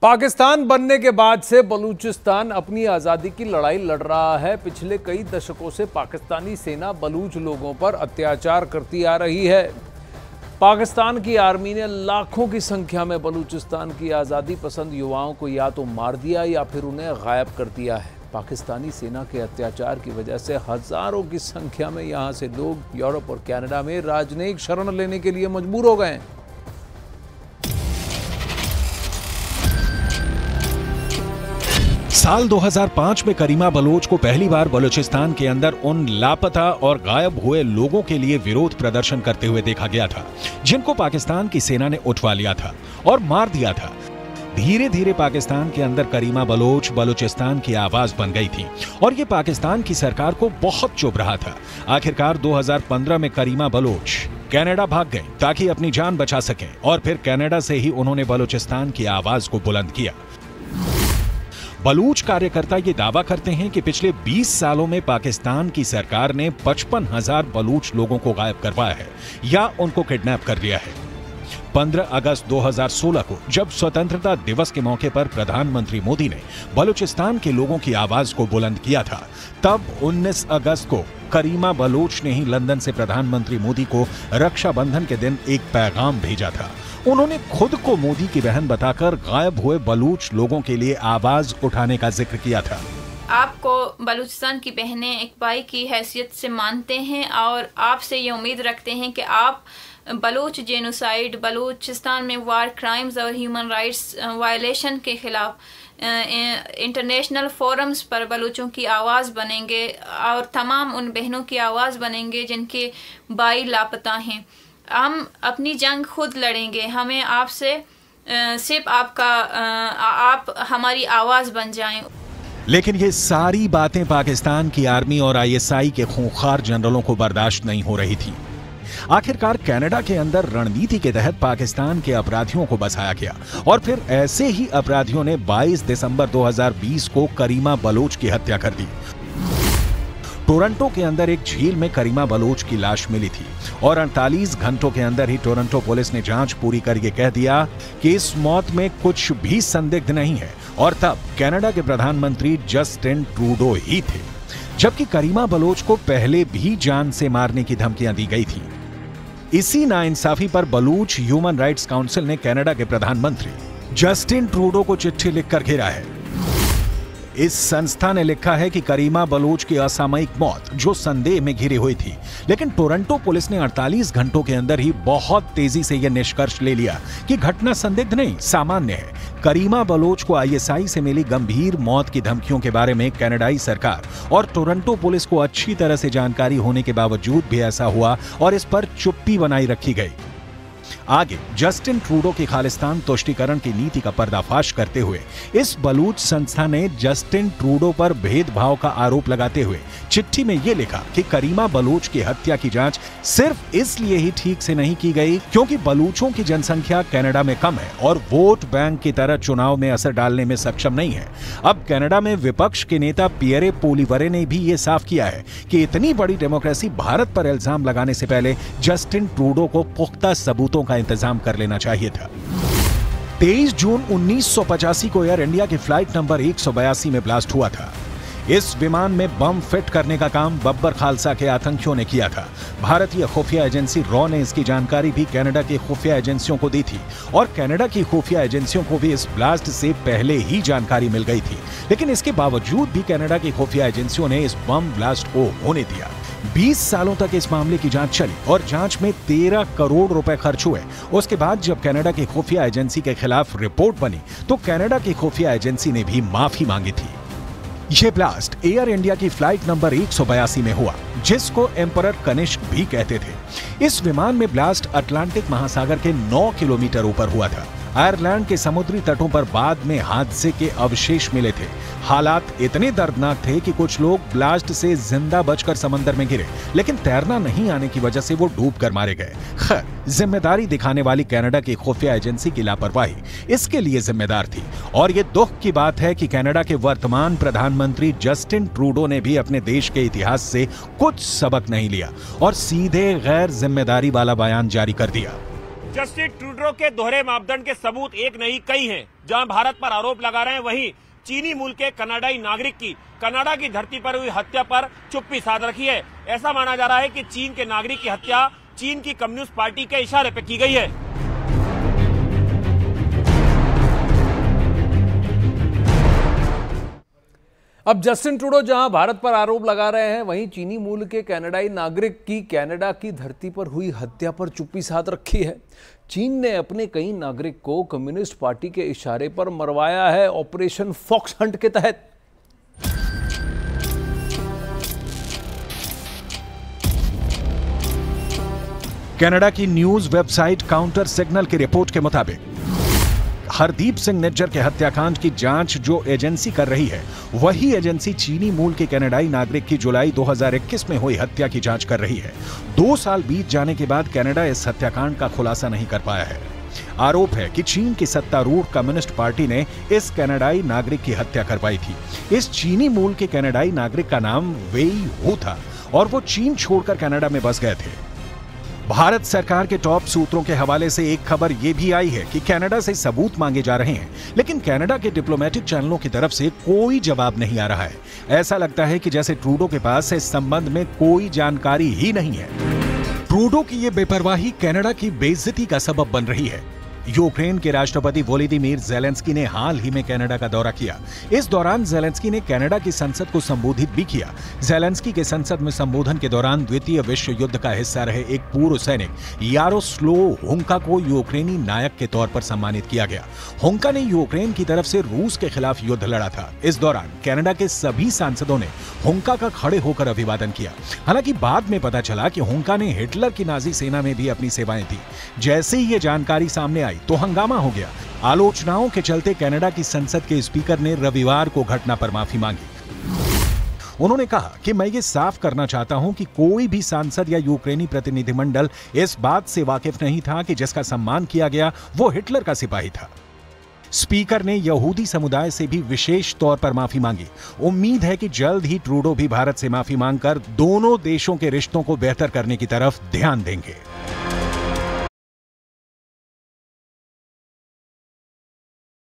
पाकिस्तान बनने के बाद से बलूचिस्तान अपनी आज़ादी की लड़ाई लड़ रहा है। पिछले कई दशकों से पाकिस्तानी सेना बलूच लोगों पर अत्याचार करती आ रही है। पाकिस्तान की आर्मी ने लाखों की संख्या में बलूचिस्तान की आज़ादी पसंद युवाओं को या तो मार दिया या फिर उन्हें गायब कर दिया है। पाकिस्तानी सेना के अत्याचार की वजह से हजारों की संख्या में यहाँ से लोग यूरोप और कनाडा में राजनयिक शरण लेने के लिए मजबूर हो गए हैं। साल 2005 में करीमा बलोच को पहली बार बलूचिस्तान के अंदर उन लापता और गायब हुए लोगों के लिए विरोध प्रदर्शन करते हुए देखा गया था जिनको पाकिस्तान की सेना ने उठवा लिया था और मार दिया था। धीरे धीरे पाकिस्तान के अंदर करीमा बलोच बलूचिस्तान की आवाज बन गई थी और ये पाकिस्तान की सरकार को बहुत चुभ रहा था। आखिरकार 2015 में करीमा बलोच कनाडा भाग गए ताकि अपनी जान बचा सकें और फिर कनाडा से ही उन्होंने बलूचिस्तान की आवाज को बुलंद किया। बलूच कार्यकर्ता ये दावा करते हैं कि पिछले 20 सालों में पाकिस्तान की सरकार ने 55,000 बलूच लोगों को गायब करवाया है या उनको किडनैप कर लिया है। 15 अगस्त 2016 को जब स्वतंत्रता दिवस के मौके पर प्रधानमंत्री मोदी ने बलूचिस्तान के लोगों की आवाज को बुलंद किया था, तब 19 अगस्त को करीमा बलोच ने ही लंदन से प्रधानमंत्री मोदी को रक्षाबंधन के दिन एक पैगाम भेजा था। उन्होंने खुद को मोदी की बहन बताकर गायब हुए बलूच लोगों के लिए आवाज उठाने का जिक्र किया था। आपको बलूचिस्तान की बहनें एक भाई की हैसियत से मानते हैं और आपसे ये उम्मीद रखते हैं कि आप बलूच जेनोसाइड, बलूचिस्तान में वार क्राइम्स और ह्यूमन राइट्स वायलेशन के खिलाफ इंटरनेशनल फोरम्स पर बलूचों की आवाज़ बनेंगे और तमाम उन बहनों की आवाज़ बनेंगे जिनके भाई लापता हैं। हम अपनी जंग खुद लड़ेंगे। हमें आपसे सिर्फ आप हमारी आवाज बन जाएं। लेकिन ये सारी बातें पाकिस्तान की आर्मी और आईएसआई के खूंखार जनरलों को बर्दाश्त नहीं हो रही थी। आखिरकार कनाडा के अंदर रणनीति के तहत पाकिस्तान के अपराधियों को बसाया गया और फिर ऐसे ही अपराधियों ने 22 दिसंबर 2020 को करीमा बलोच की हत्या कर दी। टोरंटो के अंदर एक झील में करीमा बलोच की लाश मिली थी और 48 घंटों के अंदर ही टोरंटो पुलिस ने जांच पूरी करके कह दिया कि इस मौत में कुछ भी संदिग्ध नहीं है और तब कनाडा के प्रधानमंत्री जस्टिन ट्रूडो ही थे, जबकि करीमा बलोच को पहले भी जान से मारने की धमकियां दी गई थी। इसी नाइंसाफी पर बलूच ह्यूमन राइट्स काउंसिल ने कनाडा के प्रधानमंत्री जस्टिन ट्रूडो को चिट्ठी लिखकर घेरा है। इस संस्था ने लिखा है कि करीमा बलोच की असामयिक मौत जो संदेह में घिरी हुई थी, लेकिन टोरंटो पुलिस ने 48 घंटों के अंदर ही बहुत तेजी से यह निष्कर्ष ले लिया कि घटना संदिग्ध नहीं, सामान्य है। करीमा बलोच को आईएसआई से मिली गंभीर मौत की धमकियों के बारे में कनाडाई सरकार और टोरंटो पुलिस को अच्छी तरह से जानकारी होने के बावजूद भी ऐसा हुआ और इस पर चुप्पी बनाई रखी गई। आगे जस्टिन ट्रूडो की खालिस्तान तुष्टीकरण की नीति का पर्दाफाश करते हुए इस बलूच संस्था ने जस्टिन ट्रूडो पर भेदभाव का आरोप लगाते हुए चिट्ठी में यह लिखा कि करीमा बलोच की हत्या की जांच सिर्फ इसलिए ही ठीक से नहीं की गई क्योंकि बलूचों की जनसंख्या कनाडा में कम है और वोट बैंक की तरह चुनाव में असर डालने में सक्षम नहीं है। अब कनाडा में विपक्ष के नेता पियरे पोलिवरे ने भी ये साफ किया है कि इतनी बड़ी डेमोक्रेसी भारत पर इल्जाम लगाने से पहले जस्टिन ट्रूडो को पुख्ता सबूतों का इंतजाम कर लेना चाहिए था। 23 जून 1985 को एयर इंडिया की फ्लाइट नंबर 182 में ब्लास्ट हुआ था। इस विमान में बम फिट करने का काम बब्बर खालसा के आतंकियों ने किया था। भारतीय खुफिया एजेंसी रॉ ने इसकी जानकारी भी कनाडा की खुफिया एजेंसियों को दी थी और कनाडा की खुफिया एजेंसियों को भी इस ब्लास्ट से पहले ही जानकारी मिल गई थी, लेकिन इसके बावजूद भी कनाडा की खुफिया एजेंसियों ने इस बम ब्लास्ट को होने दिया। 20 सालों तक इस मामले की जांच चली और जांच में 13 करोड़ रुपए खर्च हुए। उसके बाद जब कनाडा की खुफिया एजेंसी के खिलाफ रिपोर्ट बनी तो कनाडा की खुफिया एजेंसी ने भी माफी मांगी थी। यह ब्लास्ट एयर इंडिया की फ्लाइट नंबर 182 में हुआ, जिसको एम्परर कनिष्क भी कहते थे। इस विमान में ब्लास्ट अटलांटिक महासागर के 9 किलोमीटर ऊपर हुआ था। आयरलैंड के समुद्री तटों पर बाद में हादसे के अवशेष मिले थे। हालात इतने दर्दनाक थे कि कुछ लोग ब्लास्ट से जिंदा बचकर समंदर में गिरे, लेकिन तैरना नहीं आने की वजह से वो डूबकर मारे गए। खैर, जिम्मेदारी दिखाने वाली कनाडा की खुफिया एजेंसी की लापरवाही इसके लिए जिम्मेदार थी और ये दुख की बात है कि कनाडा के वर्तमान प्रधानमंत्री जस्टिन ट्रूडो ने भी अपने देश के इतिहास से कुछ सबक नहीं लिया और सीधे गैर जिम्मेदारी वाला बयान जारी कर दिया। जस्टिस ट्रूडो के दोहरे मापदंड के सबूत एक नहीं कई हैं। जहां भारत पर आरोप लगा रहे हैं, वहीं चीनी मूल के कनाडाई नागरिक की कनाडा की धरती पर हुई हत्या पर चुप्पी साध रखी है। ऐसा माना जा रहा है कि चीन के नागरिक की हत्या चीन की कम्युनिस्ट पार्टी के इशारे पर की गई है। अब जस्टिन ट्रूडो जहां भारत पर आरोप लगा रहे हैं, वहीं चीनी मूल के कनाडाई नागरिक की कनाडा की धरती पर हुई हत्या पर चुप्पी साध रखी है। चीन ने अपने कई नागरिक को कम्युनिस्ट पार्टी के इशारे पर मरवाया है, ऑपरेशन फॉक्स हंट के तहत। कनाडा की न्यूज वेबसाइट काउंटर सिग्नल की रिपोर्ट के मुताबिक हरदीप सिंह निज्जर के हत्याकांड की जांच जो एजेंसी कर रही है, वही एजेंसी चीनी मूल के कनाडाई नागरिक की जुलाई 2021 में हुई हत्या की जांच कर रही है। 2 साल बीत जाने के बाद कनाडा इस हत्याकांड का खुलासा नहीं कर पाया है। आरोप है कि चीन की सत्तारूढ़ कम्युनिस्ट पार्टी ने इस कनाडाई नागरिक की हत्या करवाई थी। इस चीनी मूल के कनाडाई नागरिक का नाम वेई हू था और वो चीन छोड़कर कनाडा में बस गए थे। भारत सरकार के टॉप सूत्रों के हवाले से एक खबर यह भी आई है कि कनाडा से सबूत मांगे जा रहे हैं, लेकिन कनाडा के डिप्लोमेटिक चैनलों की तरफ से कोई जवाब नहीं आ रहा है। ऐसा लगता है कि जैसे ट्रूडो के पास इस संबंध में कोई जानकारी ही नहीं है। ट्रूडो की यह बेपरवाही कनाडा की बेइज्जती का सबब बन रही है। यूक्रेन के राष्ट्रपति वोलोदिमीर ज़ेलेंस्की ने हाल ही में कनाडा का दौरा किया। इस दौरान ज़ेलेंस्की ने कनाडा की संसद को संबोधित भी किया। ज़ेलेंस्की के संसद में संबोधन के दौरान द्वितीय विश्व युद्ध का हिस्सा रहे एक पूर्व सैनिक यारोस्लाव हुंका को यूक्रेनी नायक के तौर पर सम्मानित किया गया। हुंका ने यूक्रेन की तरफ से रूस के खिलाफ युद्ध लड़ा था। इस दौरान कनाडा के सभी सांसदों ने हुंका का खड़े होकर अभिवादन किया। हालांकि बाद में पता चला कि हुंका ने हिटलर की नाजी सेना में भी अपनी सेवाएं दी। जैसे ही ये जानकारी सामने तो हंगामा हो गया। आलोचनाओं के चलते कनाडा की संसद के स्पीकर ने रविवार को घटना पर माफी मांगी। उन्होंने कहा कि मैं ये साफ करना चाहता हूं कि कोई भी सांसद या यूक्रेनी प्रतिनिधिमंडल इस बात से वाकिफ नहीं था कि जिसका सम्मान किया गया वो हिटलर का सिपाही था। स्पीकर ने यहूदी समुदाय से भी विशेष तौर पर माफी मांगी। उम्मीद है कि जल्द ही ट्रूडो भी भारत से माफी मांगकर दोनों देशों के रिश्तों को बेहतर करने की तरफ ध्यान देंगे।